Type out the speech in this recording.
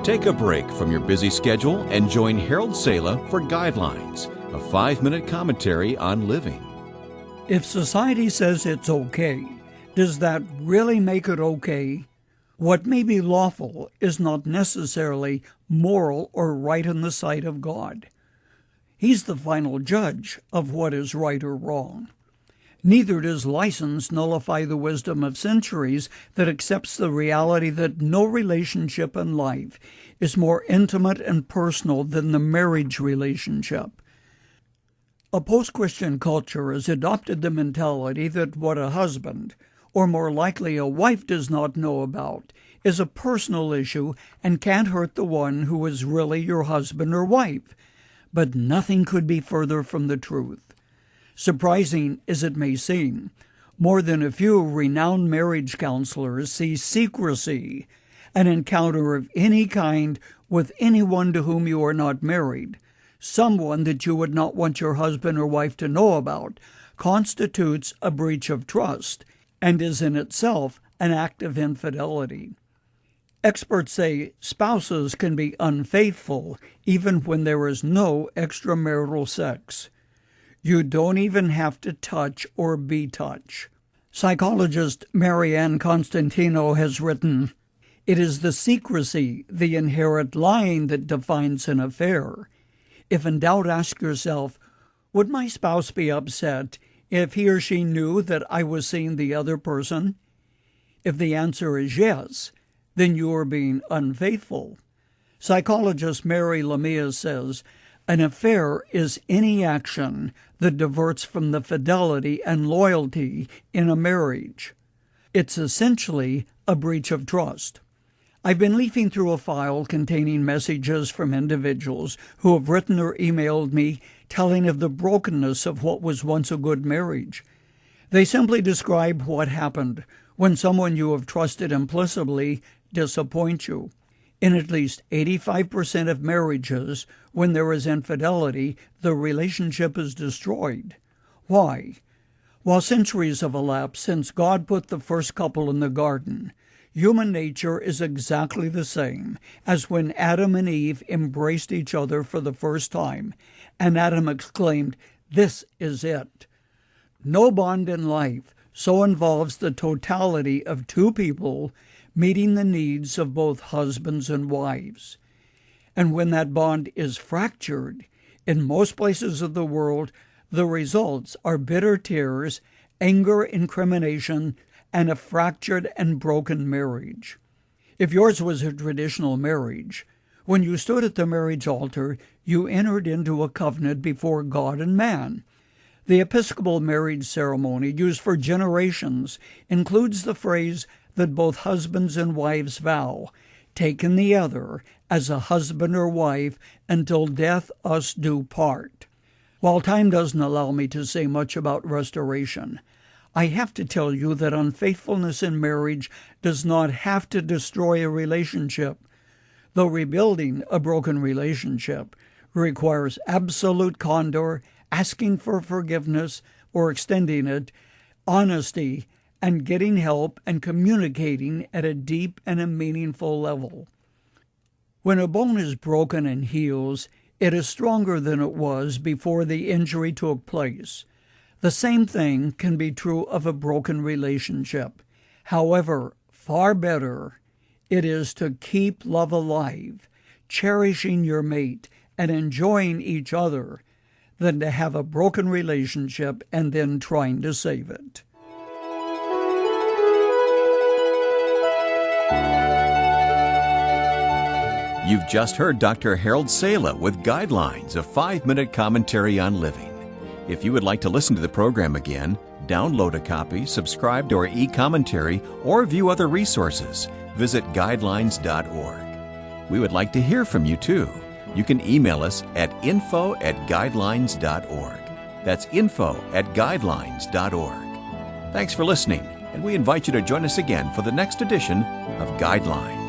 Take a break from your busy schedule and join Harold Sala for Guidelines, a 5-minute commentary on living. If society says it's okay, does that really make it okay? What may be lawful is not necessarily moral or right in the sight of God. He's the final judge of what is right or wrong. Neither does license nullify the wisdom of centuries that accepts the reality that no relationship in life is more intimate and personal than the marriage relationship. A post-Christian culture has adopted the mentality that what a husband, or more likely a wife, does not know about is a personal issue and can't hurt the one who is really your husband or wife. But nothing could be further from the truth. Surprising as it may seem, more than a few renowned marriage counselors see secrecy, an encounter of any kind with anyone to whom you are not married, someone that you would not want your husband or wife to know about, constitutes a breach of trust and is in itself an act of infidelity. Experts say spouses can be unfaithful even when there is no extramarital sex. You don't even have to touch or be touched. Psychologist Marianne Costantinou has written, "It is the secrecy, the inherent lying that defines an affair. If in doubt, ask yourself, would my spouse be upset if he or she knew that I was seeing the other person? If the answer is yes, then you are being unfaithful." Psychologist Mary Lamia says, "An affair is any action that diverts from the fidelity and loyalty in a marriage. It's essentially a breach of trust." I've been leafing through a file containing messages from individuals who have written or emailed me telling of the brokenness of what was once a good marriage. They simply describe what happened when someone you have trusted implicitly disappoints you. In at least 85% of marriages, when there is infidelity, the relationship is destroyed. Why? While centuries have elapsed since God put the first couple in the garden, human nature is exactly the same as when Adam and Eve embraced each other for the first time, and Adam exclaimed, "This is it." No bond in life so involves the totality of two people meeting the needs of both husbands and wives. And when that bond is fractured, in most places of the world, the results are bitter tears, anger, incrimination, and a fractured and broken marriage. If yours was a traditional marriage, when you stood at the marriage altar, you entered into a covenant before God and man. The Episcopal marriage ceremony, used for generations, includes the phrase that both husbands and wives vow, "Taken the other as a husband or wife until death us do part." While time doesn't allow me to say much about restoration, I have to tell you that unfaithfulness in marriage does not have to destroy a relationship. Though rebuilding a broken relationship requires absolute candor, asking for forgiveness or extending it, honesty, and getting help and communicating at a deep and a meaningful level. When a bone is broken and heals, it is stronger than it was before the injury took place. The same thing can be true of a broken relationship. However, far better it is to keep love alive, cherishing your mate and enjoying each other, than to have a broken relationship and then trying to save it. You've just heard Dr. Harold Sala with Guidelines, a 5-minute commentary on living. If you would like to listen to the program again, download a copy, subscribe to our e-commentary, or view other resources, visit guidelines.org. We would like to hear from you too. You can email us at info@guidelines.org. That's info@guidelines.org. Thanks for listening, and we invite you to join us again for the next edition of Guidelines.